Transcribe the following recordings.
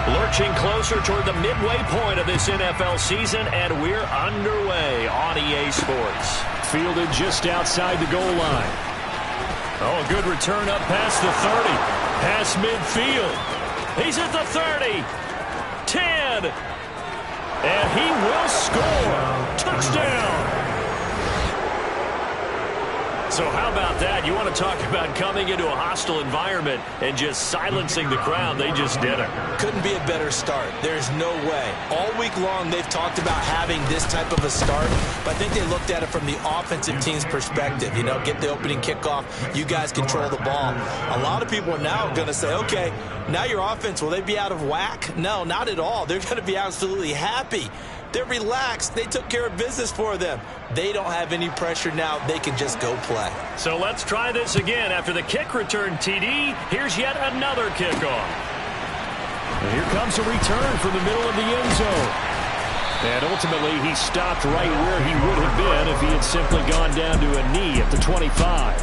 Lurching closer toward the midway point of this NFL season, and we're underway on EA Sports. Fielded just outside the goal line. Oh, a good return up past the 30. Past midfield. He's at the 30. 10. And he will score. Touchdown. So how about that? You want to talk about coming into a hostile environment and just silencing the crowd. They just did it. Couldn't be a better start. There's no way. All week long, they've talked about having this type of a start, but I think they looked at it from the offensive team's perspective. You know, get the opening kickoff. You guys control the ball. A lot of people are now going to say, okay, now your offense, will they be out of whack? No, not at all. They're going to be absolutely happy. They're relaxed. They took care of business for them. They don't have any pressure now. They can just go play. So let's try this again. After the kick return TD, here's yet another kickoff. And here comes a return from the middle of the end zone. And ultimately, he stopped right where he would have been if he had simply gone down to a knee at the 25.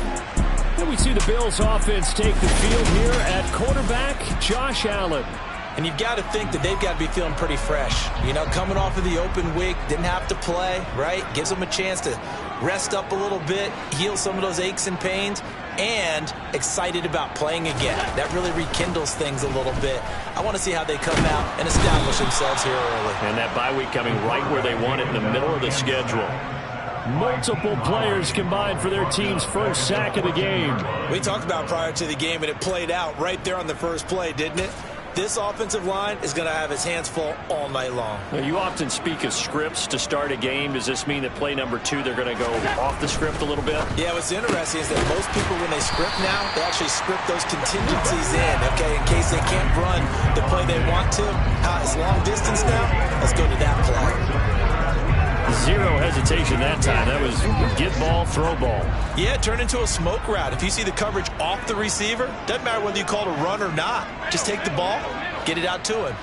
Then we see the Bills offense take the field here at quarterback Josh Allen. And you've got to think that they've got to be feeling pretty fresh. You know, coming off of the open week, didn't have to play, right? Gives them a chance to rest up a little bit, heal some of those aches and pains, and excited about playing again. That really rekindles things a little bit. I want to see how they come out and establish themselves here early. And that bye week coming right where they want it, in the middle of the schedule. Multiple players combined for their team's first sack of the game. We talked about prior to the game, and it played out right there on the first play, didn't it? This offensive line is going to have his hands full all night long. Well, you often speak of scripts to start a game. Does this mean that play number 2, they're going to go off the script a little bit? Yeah, what's interesting is that most people, when they script now, they actually script those contingencies in, okay, in case they can't run the play they want to. It's long distance now. Let's go to that play. Zero hesitation that time. That was get ball, throw ball. Yeah, turn into a smoke route. If you see the coverage off the receiver, doesn't matter whether you call it a run or not. Just take the ball, get it out to him.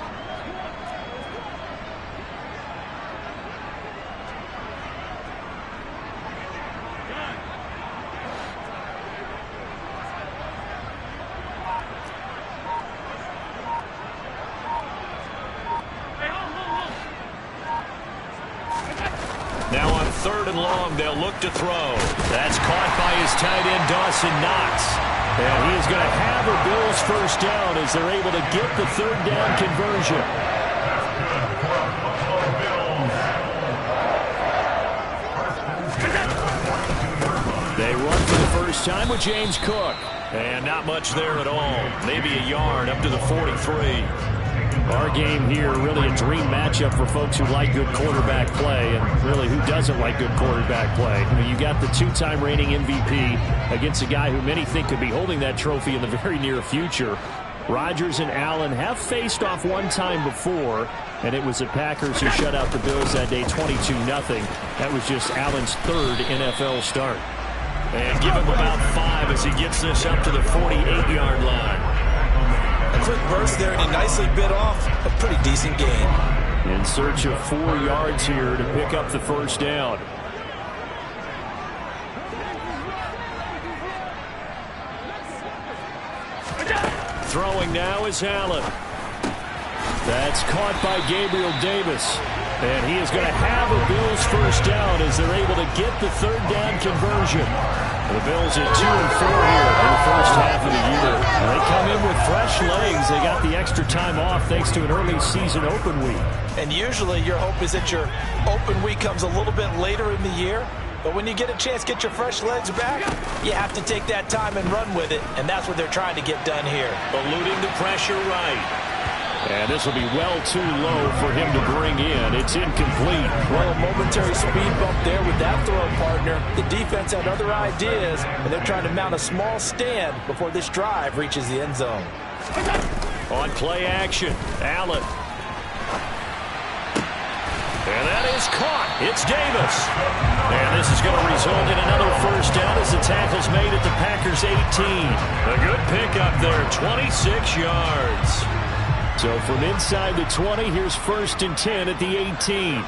Now on 3rd and long, they'll look to throw. That's caught by his tight end, Dawson Knox. And he is going to have a Bills first down as they're able to get the 3rd down conversion. They run for the first time with James Cook. And not much there at all. Maybe a yard up to the 43. Our game here, really a dream matchup for folks who like good quarterback play, and really who doesn't like good quarterback play. I mean, you got the 2-time reigning MVP against a guy who many think could be holding that trophy in the very near future. Rodgers and Allen have faced off one time before, and it was the Packers who shut out the Bills that day 22-0. That was just Allen's 3rd NFL start. And give him about 5 as he gets this up to the 48-yard line. A quick burst there, and he nicely bit off a pretty decent gain. In search of 4 yards here to pick up the first down. Throwing now is Allen. That's caught by Gabriel Davis. And he is going to have a Bills first down as they're able to get the 3rd down conversion. The Bills at 2-4 here in the first half of the year. They come in with fresh legs. They got the extra time off thanks to an early season open week. And usually your hope is that your open week comes a little bit later in the year. But when you get a chance to get your fresh legs back, you have to take that time and run with it. And that's what they're trying to get done here. Eluding the pressure right. And this will be well too low for him to bring in. It's incomplete. Well, a momentary speed bump there with that throw, partner. The defense had other ideas, and they're trying to mount a small stand before this drive reaches the end zone. On play action, Allen. And that is caught. It's Davis. And this is going to result in another first down as the tackle's made at the Packers' 18. A good pickup there, 26 yards. So from inside the 20, here's 1st and 10 at the 18.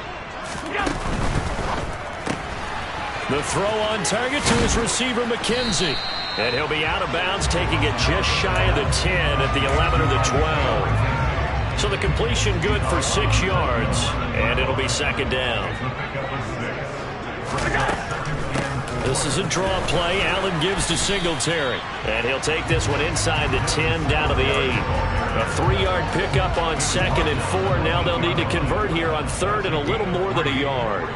The throw on target to his receiver, McKenzie. And he'll be out of bounds, taking it just shy of the 10 at the 11 or the 12. So the completion good for 6 yards, and it'll be second down. This is a draw play. Allen gives to Singletary. And he'll take this one inside the 10, down to the 8. A 3-yard pickup on 2nd and 4. Now they'll need to convert here on 3rd and a little more than a yard.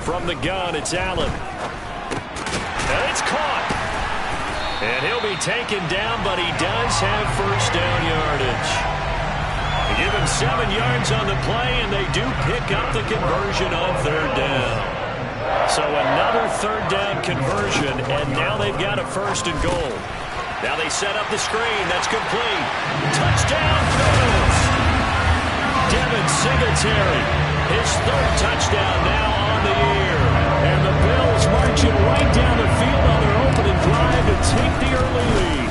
From the gun, it's Allen. And it's caught. And he'll be taken down, but he does have first down yardage. They give him 7 yards on the play, and they do pick up the conversion on 3rd down. So another 3rd down conversion, and now they've got a 1st and goal. Now they set up the screen. That's complete. Touchdown, Bills! Devin Singletary, his 3rd touchdown now on the year. And the Bills marching right down the field on their opening drive to take the early lead.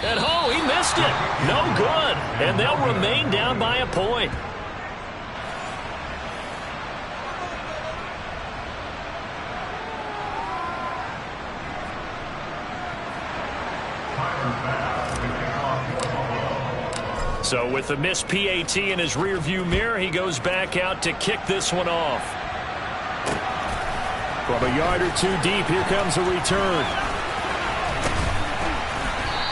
And oh, he missed it. No good. And they'll remain down by a point. So with the missed PAT in his rearview mirror, he goes back out to kick this one off. From a yard or 2 deep, here comes a return.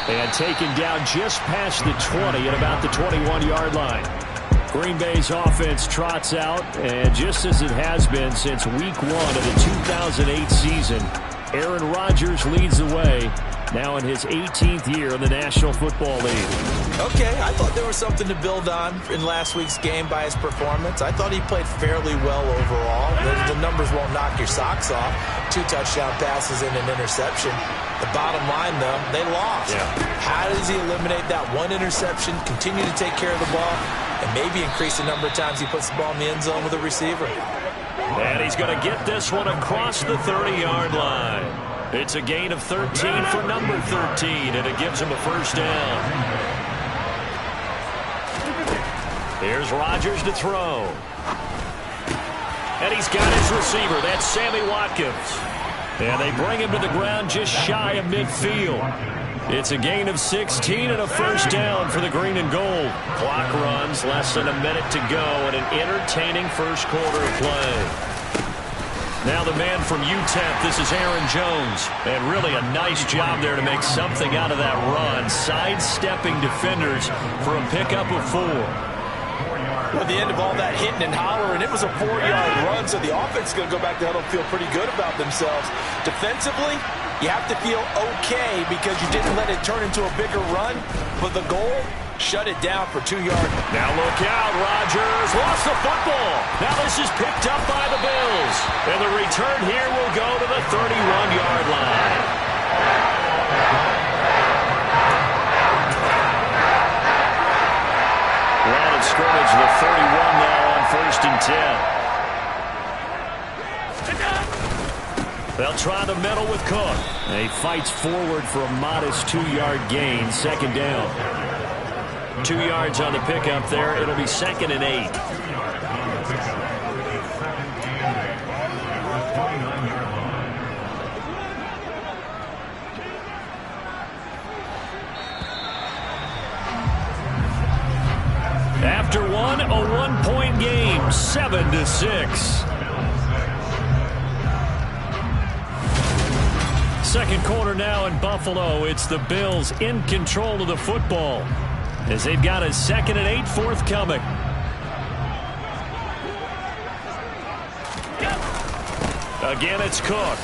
And taken down just past the 20 at about the 21-yard line. Green Bay's offense trots out, and just as it has been since week 1 of the 2008 season, Aaron Rodgers leads the way, now in his 18th year in the National Football League. Okay, I thought there was something to build on in last week's game by his performance. I thought he played fairly well overall. The numbers won't knock your socks off. 2 touchdown passes and an interception. The bottom line, though, they lost. Yeah. How does he eliminate that 1 interception, continue to take care of the ball, and maybe increase the number of times he puts the ball in the end zone with a receiver? And he's going to get this one across the 30-yard line. It's a gain of 13 for number 13, and it gives him a first down. Here's Rodgers to throw. And he's got his receiver. That's Sammy Watkins. And they bring him to the ground just shy of midfield. It's a gain of 16 and a first down for the green and gold. Clock runs, less than a minute to go, and an entertaining first quarter of play. Now the man from UTEP, this is Aaron Jones. And really a nice job there to make something out of that run, sidestepping defenders for a pickup of 4. At the end of all that hitting and hollering, it was a 4-yard run, so the offense is going to go back to huddle and feel pretty good about themselves. Defensively, you have to feel okay because you didn't let it turn into a bigger run, but the goal, shut it down for 2 yards. Now look out, Rodgers lost the football. Now this is picked up by the Bills. And the return here will go to the 31-yard line. Line of scrimmage, the 31 now on 1st and 10. They'll try the middle with Cook. And he fights forward for a modest 2-yard gain, 2nd down. 2 yards on the pickup there. It'll be 2nd and 8. After one, a 1-point game, 7-6. Second quarter now in Buffalo. It's the Bills in control of the football, as they've got a 2nd and 8 forthcoming. Again, it's Cook.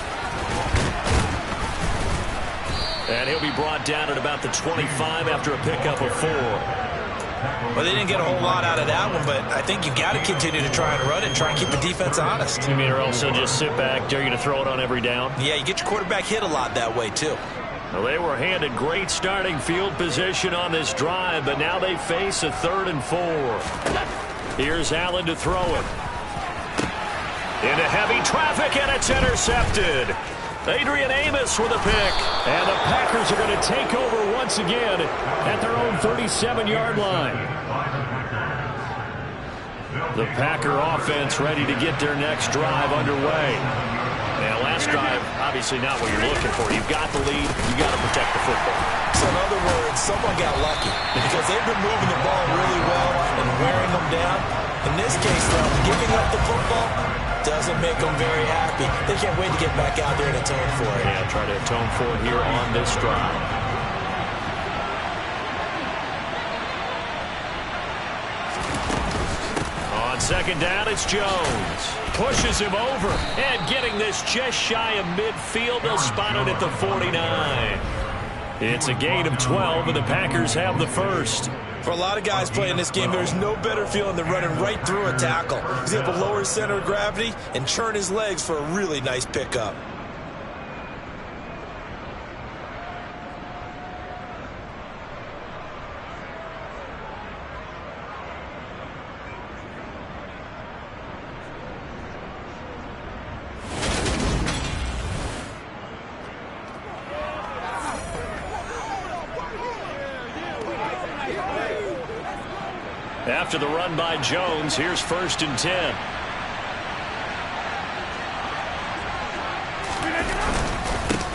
And he'll be brought down at about the 25 after a pickup of 4. Well, they didn't get a whole lot out of that one, but I think you got to continue to try and run it and try and keep the defense honest. You mean or also just sit back, dare you to throw it on every down? Yeah, you get your quarterback hit a lot that way, too. Well, they were handed great starting field position on this drive, but now they face a 3rd and 4. Here's Allen to throw it. Into heavy traffic, and it's intercepted. Adrian Amos with a pick. And the Packers are going to take over once again at their own 37-yard line. The Packer offense ready to get their next drive underway. Now, last drive, obviously not what you're looking for. You've got the lead. You've got to protect the football. So, in other words, someone got lucky because they've been moving the ball really well and wearing them down. In this case, though, giving up the football doesn't make them very happy. They can't wait to get back out there and atone for it. Yeah, try to atone for it here on this drive. On second down, it's Jones. Pushes him over. And getting this just shy of midfield. They'll spot it at the 49. It's a gain of 12, and the Packers have the first. For a lot of guys playing this game, there's no better feeling than running right through a tackle. He's able to lower his center of gravity and churn his legs for a really nice pickup. After the run by Jones, here's 1st and 10.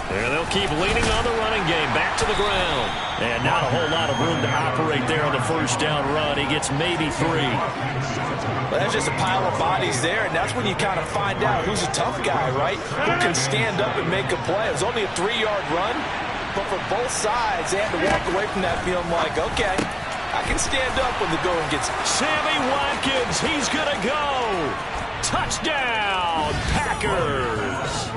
There they'll keep leaning on the running game. Back to the ground. And not a whole lot of room to operate there on the first down run. He gets maybe 3. Well, that's just a pile of bodies there, and that's when you kind of find out who's a tough guy, right? Who can stand up and make a play. It was only a 3-yard run, but for both sides, they had to walk away from that feeling like, okay, I can stand up when the going gets... Sammy Watkins, he's going to go. Touchdown, Packers.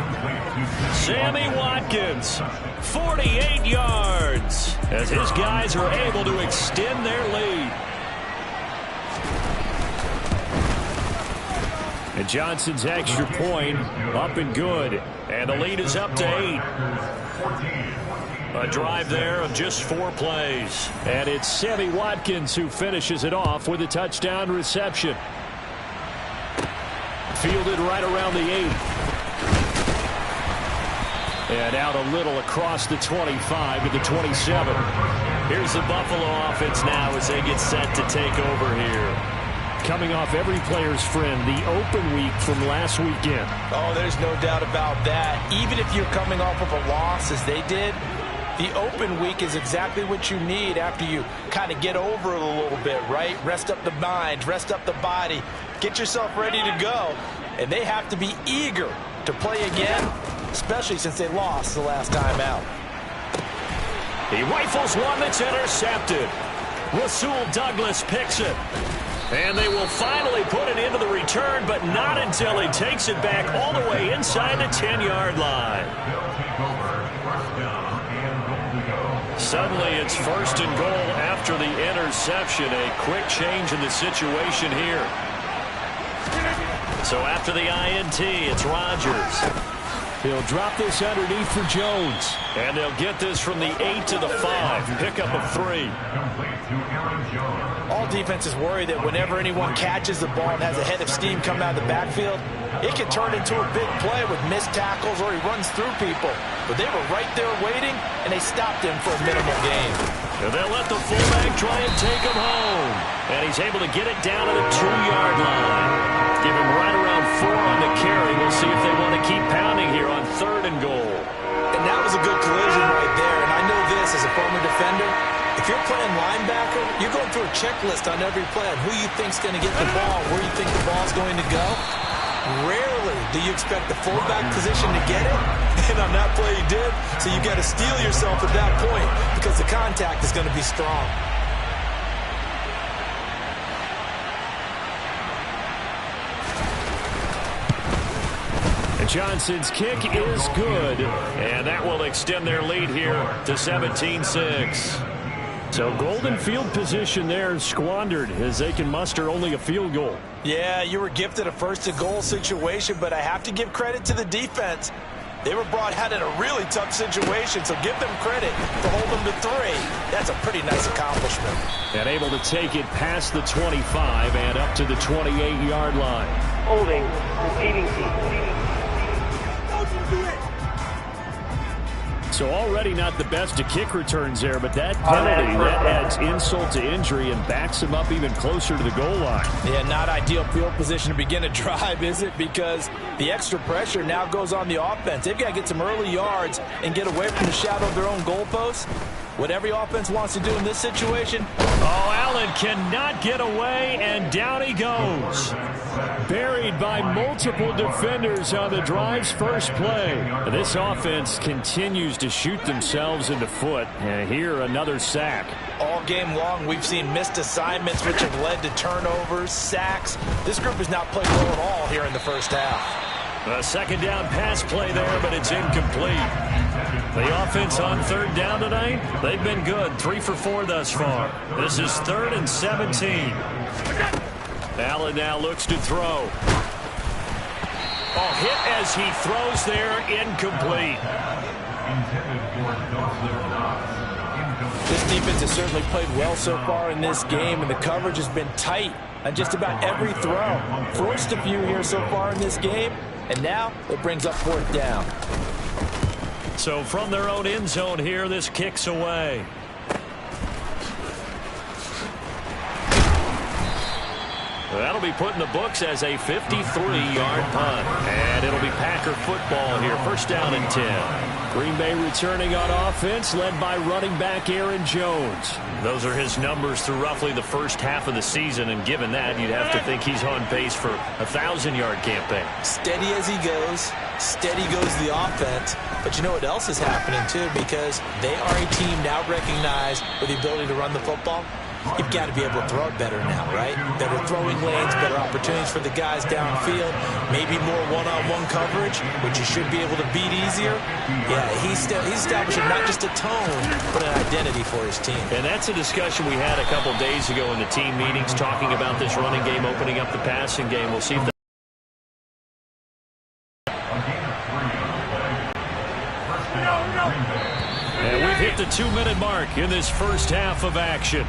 Sammy Watkins, 48 yards, as his guys are able to extend their lead. And Johnson's extra point up and good. And the lead is up to 8. A drive there of just 4 plays. And it's Sammy Watkins who finishes it off with a touchdown reception. Fielded right around the 8. And out a little across the 25 to the 27. Here's the Buffalo offense now as they get set to take over here. Coming off every player's friend, the open week from last weekend. Oh, there's no doubt about that. Even if you're coming off of a loss as they did, the open week is exactly what you need after you kind of get over it a little bit, right? Rest up the mind, rest up the body, get yourself ready to go. And they have to be eager to play again, especially since they lost the last time out. He rifles one that's intercepted. Rasul Douglas picks it. And they will finally put it into the return, but not until he takes it back all the way inside the 10-yard line. Suddenly it's 1st and goal after the interception. A quick change in the situation here. So after the INT, it's Rodgers. He'll drop this underneath for Jones. And they'll get this from the 8 to the 5. Pickup of 3. All defenses worry that whenever anyone catches the ball and has a head of steam coming out of the backfield, it can turn into a big play with missed tackles or he runs through people. But they were right there waiting, and they stopped him for a minimal gain. And they'll let the fullback try and take him home. And he's able to get it down to the 2-yard line. Give him right around 4 on the carry. We'll see if they want to keep pounding here on 3rd and goal. And that was a good collision right there. And I know this as a former defender. If you're playing linebacker, you're going through a checklist on every play on who you think's going to get the ball, where you think the ball's going to go. Rarely do you expect the fullback position to get it. And on that play he did. So you got to steel yourself at that point because the contact is going to be strong. Johnson's kick is good, and that will extend their lead here to 17-6. So golden field position there squandered as they can muster only a field goal. Yeah, you were gifted a 1st and goal situation, but I have to give credit to the defense. They were brought out in a really tough situation, so give them credit to hold them to 3. That's a pretty nice accomplishment. And able to take it past the 25 and up to the 28-yard line. Holding, repeating team. So already not the best of kick returns there, but that penalty, that adds insult to injury and backs him up even closer to the goal line. Yeah, not ideal field position to begin a drive, is it? Because the extra pressure now goes on the offense. They've got to get some early yards and get away from the shadow of their own goalposts. What every offense wants to do in this situation. Oh, Allen cannot get away, and down he goes. Buried by multiple defenders on the drive's first play. This offense continues to shoot themselves in the foot. And here, another sack. All game long, we've seen missed assignments, which have led to turnovers, sacks. This group has not played well at all here in the first half. A second down pass play there, but it's incomplete. The offense on third down tonight, they've been good. 3 for 4 thus far. This is 3rd and 17. Allen now looks to throw. Oh, hit as he throws there, incomplete. This defense has certainly played well so far in this game, and the coverage has been tight on just about every throw. Forced a few here so far in this game, and now it brings up 4th down. So from their own end zone here, this kicks away. That'll be put in the books as a 53-yard punt. And it'll be Packer football here. 1st down and 10. Green Bay returning on offense, led by running back Aaron Jones. Those are his numbers through roughly the first half of the season, and given that, you'd have to think he's on pace for a 1,000-yard campaign. Steady as he goes, steady goes the offense. But you know what else is happening, too, because they are a team now recognized with the ability to run the football. You've got to be able to throw it better now, right? Better throwing lanes, better opportunities for the guys downfield, maybe more one-on-one coverage, which you should be able to beat easier. Yeah, he's establishing not just a tone, but an identity for his team. And that's a discussion we had a couple days ago in the team meetings, talking about this running game opening up the passing game. We'll see if and we've hit the 2-minute mark in this first half of action.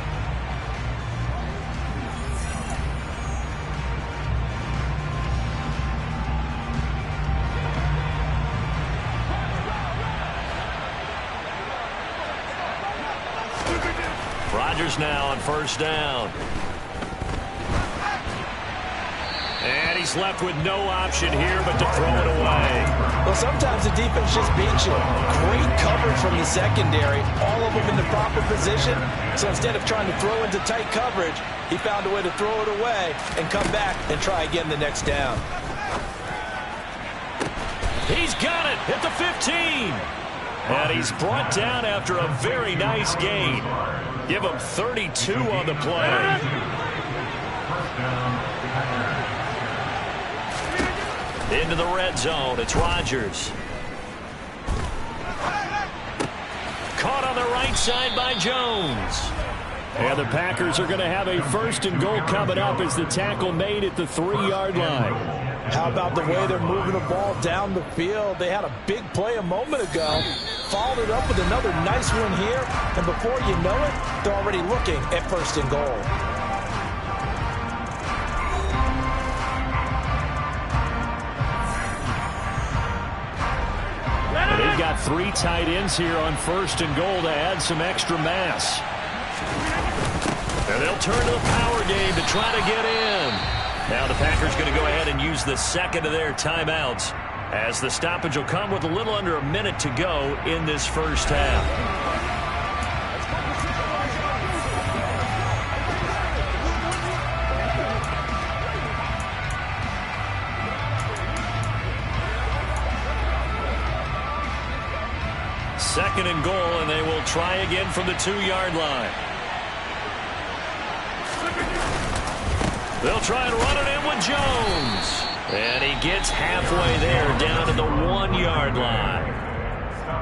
Rodgers now on 1st down. And he's left with no option here but to throw it away. Well, sometimes the defense just beats you. Great coverage from the secondary, all of them in the proper position. So instead of trying to throw into tight coverage, he found a way to throw it away and come back and try again the next down. He's got it at the 15. And he's brought down after a very nice gain. Give him 32 on the play. Into the red zone. It's Rodgers. Caught on the right side by Jones. And the Packers are going to have a 1st and goal coming up as the tackle made at the 3-yard line. How about the way they're moving the ball down the field? They had a big play a moment ago. Followed it up with another nice one here. And before you know it, they're already looking at 1st and goal. And they've got 3 tight ends here on 1st and goal to add some extra mass. And they'll turn to the power game to try to get in. Now the Packers going to go ahead and use the 2nd of their timeouts, as the stoppage will come with a little under a minute to go in this first half. Second and goal, and they will try again from the 2-yard line. They'll try and run it in with Jones. And he gets halfway there, down to the 1-yard line.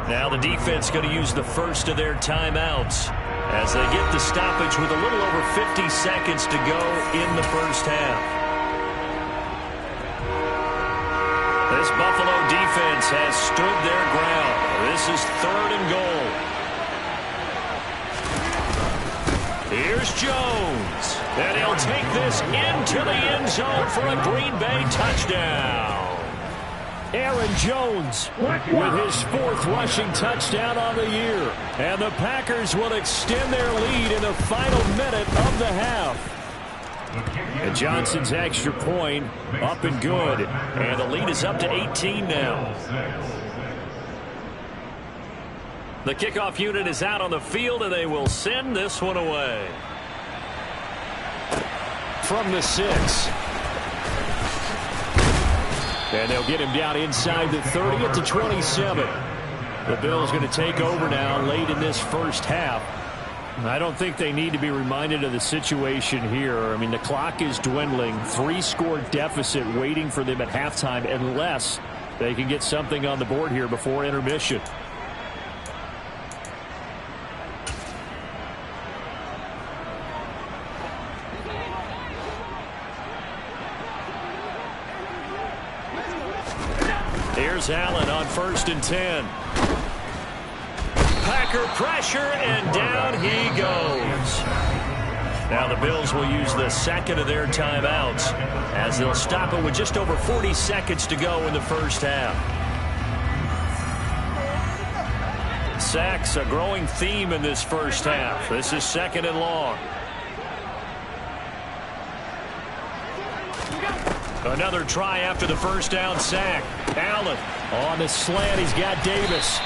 Now the defense going to use the 1st of their timeouts as they get the stoppage with a little over 50 seconds to go in the first half. This Buffalo defense has stood their ground. This is 3rd and goal. Here's Jones. And he'll take this into the end zone for a Green Bay touchdown. Aaron Jones with his 4th rushing touchdown on the year. And the Packers will extend their lead in the final minute of the half. And Johnson's extra point up and good. And the lead is up to 18 now. The kickoff unit is out on the field, and they will send this one away. From the 6. And they'll get him down inside the 30 at the 27. The Bills going to take over now late in this first half. I don't think they need to be reminded of the situation here. I mean, the clock is dwindling. 3-score deficit waiting for them at halftime unless they can get something on the board here before intermission. Here's Allen on 1st and 10. Packer pressure, and down he goes. Now the Bills will use the second of their timeouts as they'll stop it with just over 40 seconds to go in the first half. Sacks, a growing theme in this first half. This is 2nd and long. Another try after the first down sack. Allen on the slant. He's got Davis.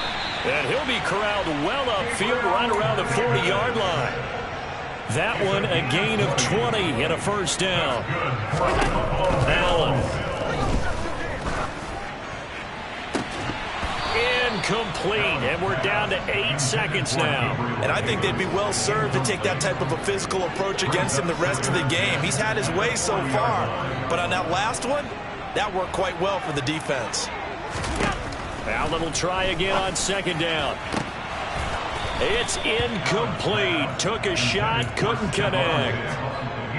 And he'll be corralled well upfield right around the 40-yard line. That one a gain of 20 and a first down. Allen. Incomplete. And we're down to 8 seconds now. And I think they'd be well served to take that type of a physical approach against him the rest of the game. He's had his way so far. But on that last one, that worked quite well for the defense. Allen will try again on 2nd down. It's incomplete. Took a shot, couldn't connect.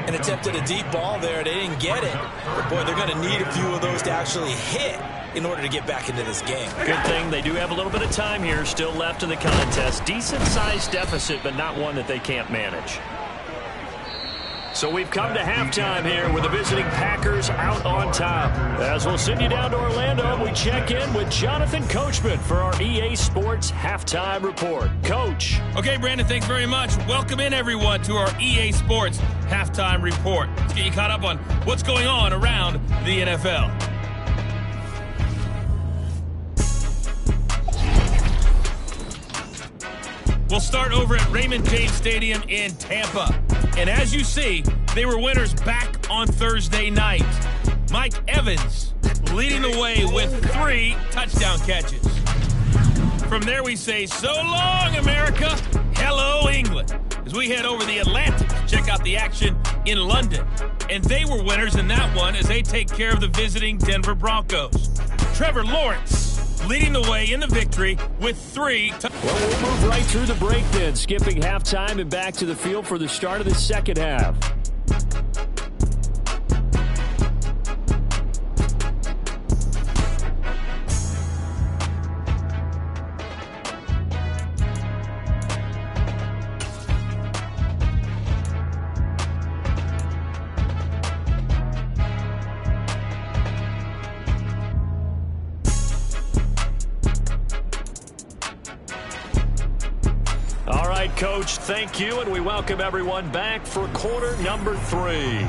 And attempted a deep ball there. They didn't get it. But, boy, they're going to need a few of those to actually hit in order to get back into this game. Good thing they do have a little bit of time here still left in the contest. Decent-sized deficit, but not one that they can't manage. So we've come to halftime here with the visiting Packers out on top. As we'll send you down to Orlando, we check in with Jonathan Coachman for our EA Sports Halftime Report. Coach. Okay, Brandon, thanks very much. Welcome in, everyone, to our EA Sports Halftime Report. Let's get you caught up on what's going on around the NFL. We'll start over at Raymond James Stadium in Tampa. And as you see, they were winners back on Thursday night. Mike Evans leading the way with 3 touchdown catches. From there we say, so long, America. Hello, England. As we head over the Atlantic to check out the action in London. And they were winners in that one as they take care of the visiting Denver Broncos. Trevor Lawrence leading the way in the victory with 3. Well, we'll move right through the break then, skipping halftime and back to the field for the start of the second half. Coach, thank you, and we welcome everyone back for quarter number 3.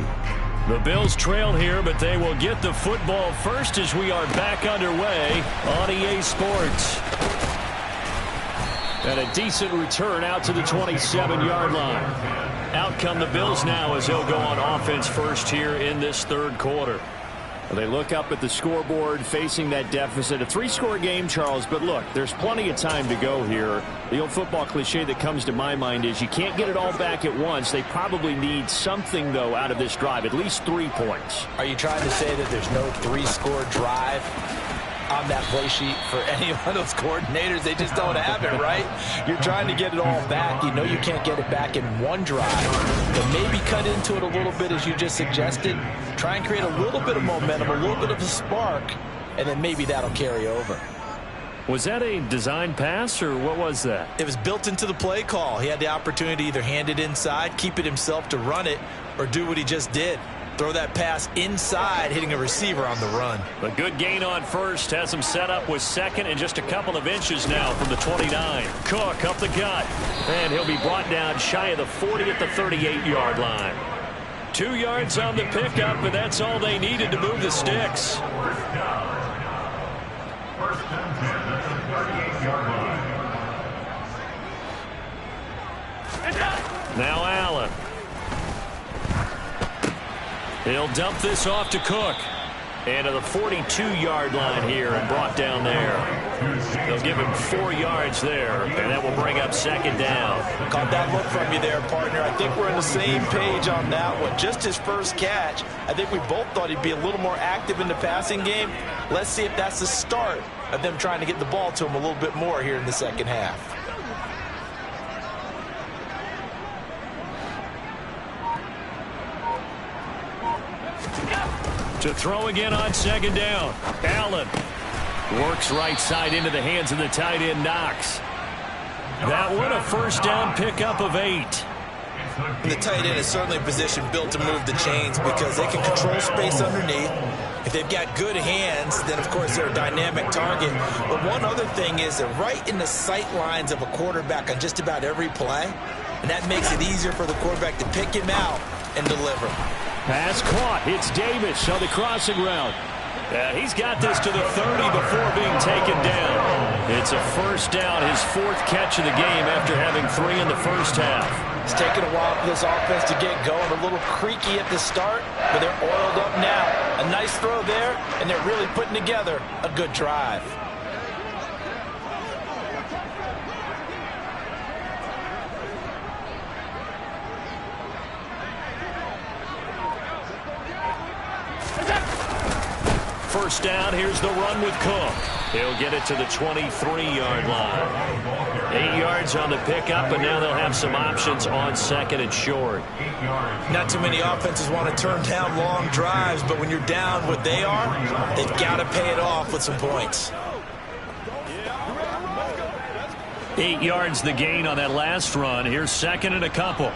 The Bills trail here, but they will get the football first as we are back underway on EA Sports. And a decent return out to the 27-yard line. Out come the Bills now as they'll go on offense first here in this third quarter. They look up at the scoreboard facing that deficit. A 3-score game, Charles, but look, there's plenty of time to go here. The old football cliche that comes to my mind is you can't get it all back at once. They probably need something, though, out of this drive, at least 3 points. Are you trying to say that there's no 3-score drive on that play sheet for any one of those coordinators? They just don't have it, right? You're trying to get it all back. You know you can't get it back in one drive. But maybe cut into it a little bit, as you just suggested. Try and create a little bit of momentum, a little bit of a spark, and then maybe that'll carry over. Was that a design pass, or what was that? It was built into the play call. He had the opportunity to either hand it inside, keep it himself to run it, or do what he just did. Throw that pass inside, hitting a receiver on the run. A good gain on first has him set up with second and just a couple of inches now from the 29. Cook up the gut, and he'll be brought down shy of the 40 at the 38-yard line. 2 yards on the pickup, and that's all they needed to move the sticks. Now Allen. He'll dump this off to Cook. And to the 42-yard line here and brought down there. They'll give him 4 yards there, and that will bring up second down. Caught that look from you there, partner. I think we're on the same page on that one. Just his first catch. I think we both thought he'd be a little more active in the passing game. Let's see if that's the start of them trying to get the ball to him a little bit more here in the second half. To throw again on second down. Allen works right side into the hands of the tight end, Knox. That one a first down pickup of 8. And the tight end is certainly a position built to move the chains because they can control space underneath. If they've got good hands, then of course they're a dynamic target. But one other thing is they're right in the sight lines of a quarterback on just about every play. And that makes it easier for the quarterback to pick him out and deliver. Pass caught. It's Davis on the crossing route. He's got this to the 30 before being taken down. It's a first down, his 4th catch of the game after having 3 in the first half. It's taken a while for this offense to get going. A little creaky at the start, but they're oiled up now. A nice throw there, and they're really putting together a good drive. First down, here's the run with Cook. He'll get it to the 23-yard line. 8 yards on the pickup, and now they'll have some options on second and short. Not too many offenses want to turn down long drives, but when you're down what they are, they've got to pay it off with some points. 8 yards the gain on that last run. Here's second and a couple.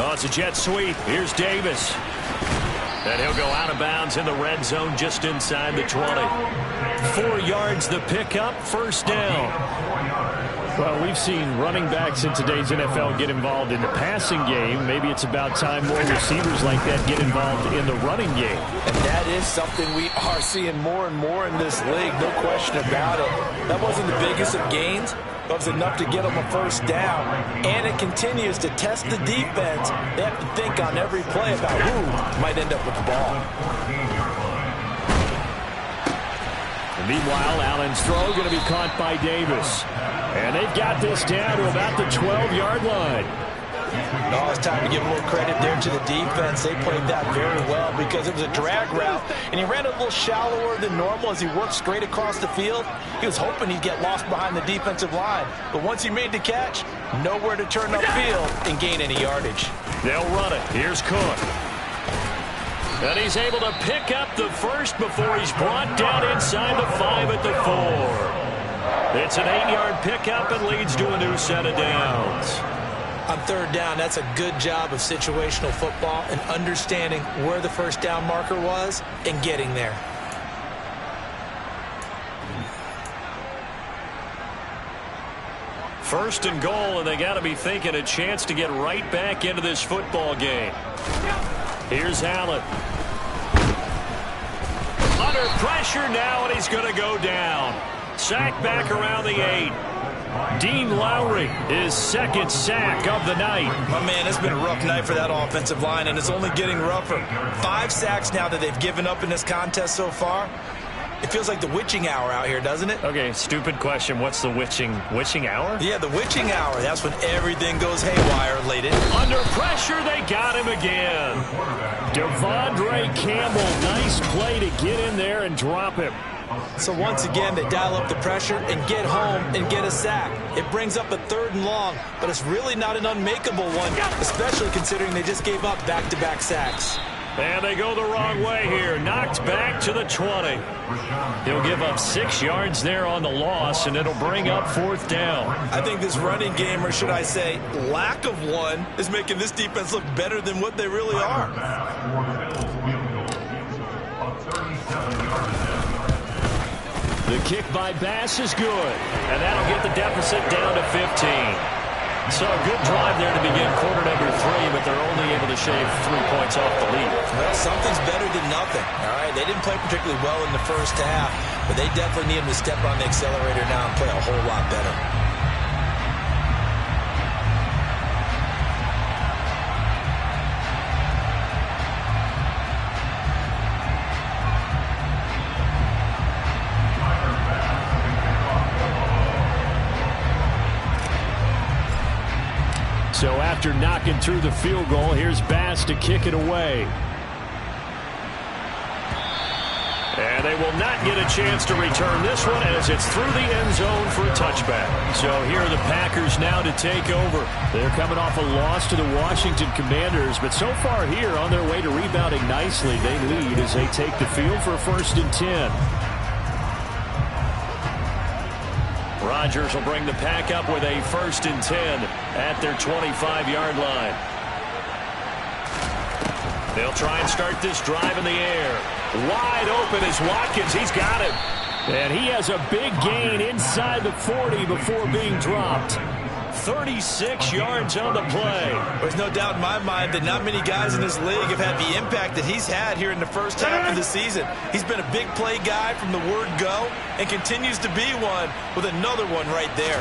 Oh, it's a jet sweep. Here's Davis. And he'll go out of bounds in the red zone just inside the 20. 4 yards the pickup, first down. Well, we've seen running backs in today's NFL get involved in the passing game. Maybe it's about time more receivers like that get involved in the running game. And that is something we are seeing more and more in this league, no question about it. That wasn't the biggest of gains. That was enough to get them a first down. And it continues to test the defense. They have to think on every play about who might end up with the ball. And meanwhile, Allen's throw going to be caught by Davis. And they've got this down to about the 12-yard line. No, it's time to give a little credit there to the defense. They played that very well because it was a drag route, and he ran a little shallower than normal as he worked straight across the field. He was hoping he'd get lost behind the defensive line, but once he made the catch, nowhere to turn upfield and gain any yardage. They'll run it. Here's Cook. And he's able to pick up the first before he's brought down inside the 5 at the 4. It's an 8-yard pickup and leads to a new set of downs. On third down, that's a good job of situational football and understanding where the first down marker was and getting there. First and goal, and they got to be thinking a chance to get right back into this football game. Here's Allen. Under pressure now, and he's going to go down. Sack back around the 8. Dean Lowry, his second sack of the night. My man, it's been a rough night for that offensive line, and it's only getting rougher. 5 sacks now that they've given up in this contest so far. It feels like the witching hour out here, doesn't it? Okay, stupid question. What's the witching hour? Yeah, the witching hour. That's when everything goes haywire late in. Under pressure, they got him again. Devondre Campbell, nice play to get in there and drop him. So once again, they dial up the pressure and get home and get a sack. It brings up a 3rd and long, but it's really not an unmakeable one, especially considering they just gave up back-to-back sacks. And they go the wrong way here. Knocked back to the 20. He'll give up 6 yards there on the loss, and it'll bring up 4th down. I think this running game, or should I say lack of one, is making this defense look better than what they really are. The kick by Bass is good, and that'll get the deficit down to 15. So a good drive there to begin quarter number 3, but they're only able to shave 3 points off the lead. Well, something's better than nothing. All right, they didn't play particularly well in the first half, but they definitely need them to step on the accelerator now and play a whole lot better. So after knocking through the field goal, here's Bass to kick it away. And they will not get a chance to return this one as it's through the end zone for a touchback. So here are the Packers now to take over. They're coming off a loss to the Washington Commanders, but so far here on their way to rebounding nicely, they lead as they take the field for 1st and 10. Rodgers will bring the pack up with a 1st and 10 at their 25-yard line. They'll try and start this drive in the air. Wide open is Watkins. He's got him. And he has a big gain inside the 40 before being dropped. 36 yards on the play. There's no doubt in my mind that not many guys in this league have had the impact that he's had here in the first half of the season. He's been a big play guy from the word go and continues to be one with another one right there.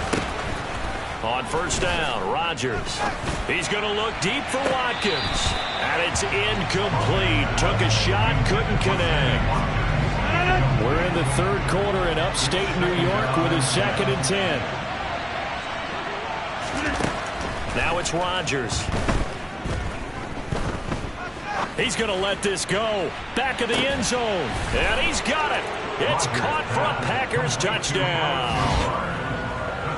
On 1st down, Rodgers. He's going to look deep for Watkins. And it's incomplete. Took a shot, couldn't connect. We're in the 3rd quarter in upstate New York with a 2nd and 10. Now it's Rodgers. He's going to let this go. Back of the end zone. And he's got it. It's caught for a Packers touchdown.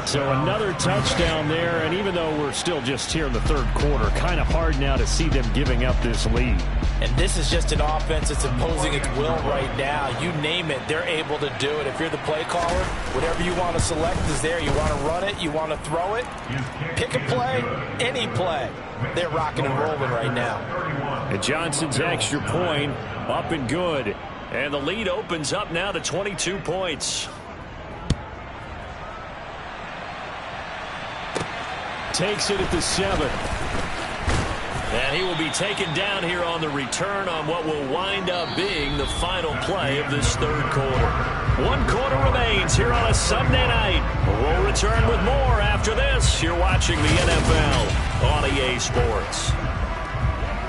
So another touchdown there, and even though we're still just here in the 3rd quarter, kind of hard now to see them giving up this lead. And this is just an offense that's imposing its will right now. You name it, they're able to do it. If you're the play caller, whatever you want to select is there. You want to run it, you want to throw it, pick a play, any play. They're rocking and rolling right now. And Johnson's extra point up and good. And the lead opens up now to 22 points. Takes it at the 7. And he will be taken down here on the return on what will wind up being the final play of this 3rd quarter. 1 quarter remains here on a Sunday night. We'll return with more after this. You're watching the NFL on EA Sports.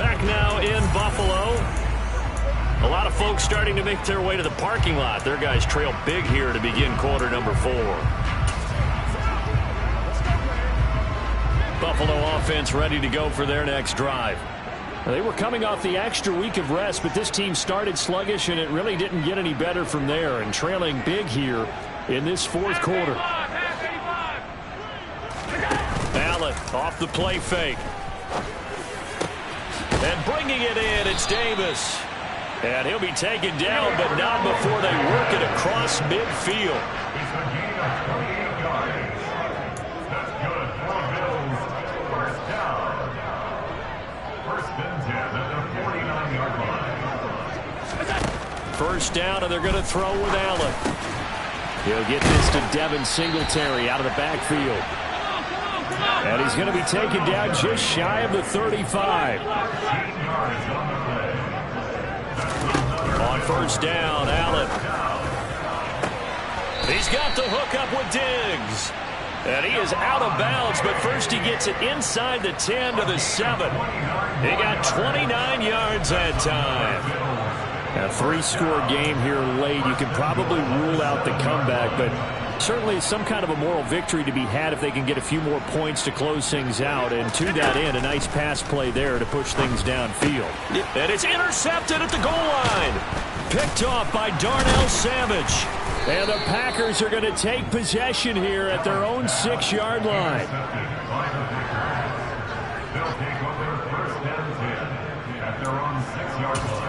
Back now in Buffalo. A lot of folks starting to make their way to the parking lot. Their guys trail big here to begin quarter number 4. Buffalo offense ready to go for their next drive. They were coming off the extra week of rest, but this team started sluggish, and it really didn't get any better from there, and trailing big here in this 4th quarter. Allen off the play fake. And bringing it in, it's Davis. And he'll be taken down, but not before they work it across midfield. First down, and they're going to throw with Allen. He'll get this to Devin Singletary out of the backfield. And he's going to be taken down just shy of the 35. On 1st down, Allen. He's got the hook up with Diggs. And he is out of bounds, but first he gets it inside the 10 to the 7. He got 29 yards that time. A 3-score game here late. You can probably rule out the comeback, but certainly some kind of a moral victory to be had if they can get a few more points to close things out. And to that end, a nice pass play there to push things downfield. And it's intercepted at the goal line. Picked off by Darnell Savage. And the Packers are going to take possession here at their own 6-yard line. They'll take over 1st and 10 at their own 6-yard line.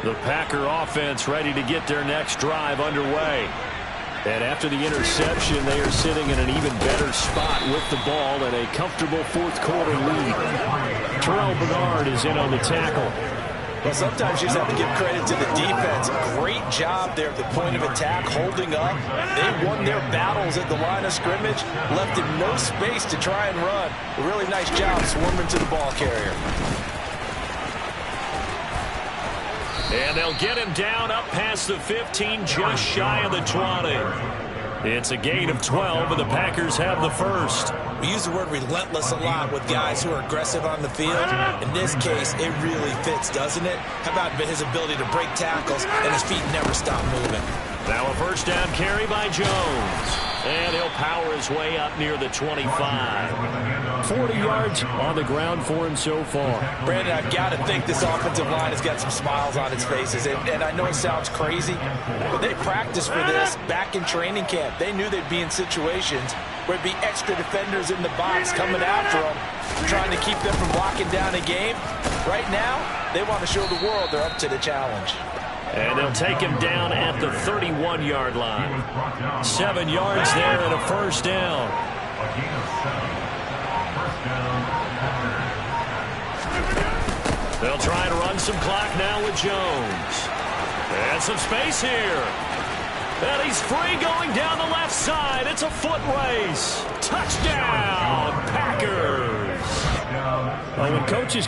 The Packer offense ready to get their next drive underway. And after the interception, they are sitting in an even better spot with the ball and a comfortable 4th quarter lead. Terrell Bernard is in on the tackle. Well, sometimes you just have to give credit to the defense. Great job there at the point of attack, holding up. They won their battles at the line of scrimmage, left him no space to try and run. A really nice job swarming to the ball carrier. And they'll get him down up past the 15, just shy of the 20. It's a gain of 12, and the Packers have the first. We use the word relentless a lot with guys who are aggressive on the field. In this case, it really fits, doesn't it? How about his ability to break tackles and his feet never stop moving? Now a first down carry by Jones. And he'll power his way up near the 25. 40 yards on the ground for him so far. Brandon, I've got to think this offensive line has got some smiles on its faces. And I know it sounds crazy, but they practiced for this back in training camp. They knew they'd be in situations where there'd be extra defenders in the box coming after them, trying to keep them from locking down a game. Right now, they want to show the world they're up to the challenge. And they'll take him down at the 31-yard line. 7 yards there and a first down. They'll try to run some clock now with Jones. And some space here. And he's free going down the left side. It's a foot race. Touchdown, Packers. When coaches